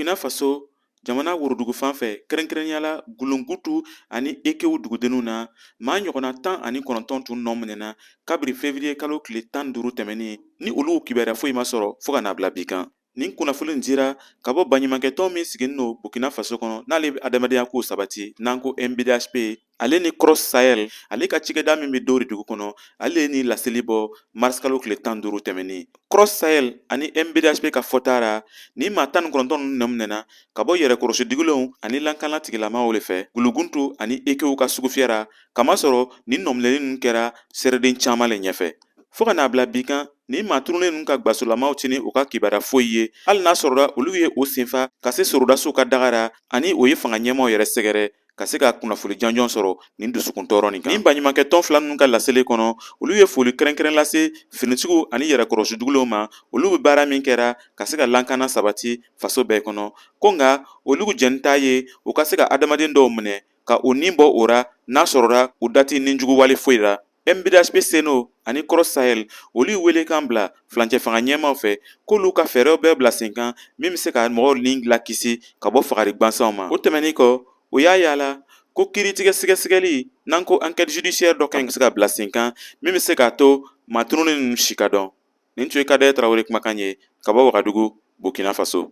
Burkina Faso jamana worodugu fan fɛ kɛrɛnkɛrɛnnenya la Gulungutu ani Ekewu dugudenninw na maa ɲɔgɔnna 19 tun nɔ minɛna kabiri février kalo tile 15 tɛmɛnin ni olu kibaruya foyi ma sɔrɔ fo ka n'a bila bi kan. Nin kunnafoni dira ka bɔ baɲumankɛtɔn min sigilen don Burkina Faso kɔnɔ n'ale bɛ adamadenya ko sabati n'an ko MBDHP ale ni Cross Sahel ale ka cikɛda min bɛ Dori dugu kɔnɔ ale ni laseli bɔ mars kalo tile 15 tɛmɛnin. Cross Sahel ani MBDHP ka fɔta ra ni maa 19 ninnu nɔ minɛna ka bɔ yɛrɛkɔrɔsidigilenw ani lankana tigilamaaw le fɛ Guluguntu ani Ekewu ka sugufiyara kamasɔrɔ nin nɔminɛli ninnu kɛra seereden caman le ɲɛfɛ. Fo ka n'a bila bi kan ni maa turunnen ninnu ka gbasolamaw tini u ka kibaruya foyi ye hali n'a sɔrɔla olu ye o senfa ka se sorodasiw ka dagara ani o ye fanga ɲɛmaw yɛrɛ sɛgɛrɛ ka se ka kunnafoni janjɔn sɔrɔ nin dusukun tɔɔrɔ nin kan. Nin baɲumankɛtɔn fila ninnu ka laseli kɔnɔ olu ye foli kɛrɛnkɛrɛn lase finitigiw ani yɛrɛkɔrɔsidigilenw ma olu bɛ baara min kɛra ka se ka lankana sabati faso bɛɛ kɔnɔ ko nka olu jɛn t'a ye u ka se ka adamaden dɔw minɛ ka o nin bɔ o ra n'a sɔrɔla u dati ninjugu wale foyi la. MBDHP Seno ani Cross Sahel olu wele kan bila flancɛ fanga ɲɛmaw fɛ k'olu ka fɛɛrɛw bɛɛ bila sen kan min bɛ se ka mɔgɔw ni lakisi ka bɔ fagari gwansanw ma. O tɛmɛnin kɔ o y'a yala ko kiiritigɛ sɛgɛsɛgɛli n'an ko enquête judiciaire dɔ kan ka se ka bila sen kan min bɛ se k'a to maa turunnen ninnu si ka dɔn. Nin tun ye Kadaye Tarawele kumakan ye ka bɔ Wagadugu, Burkina Faso.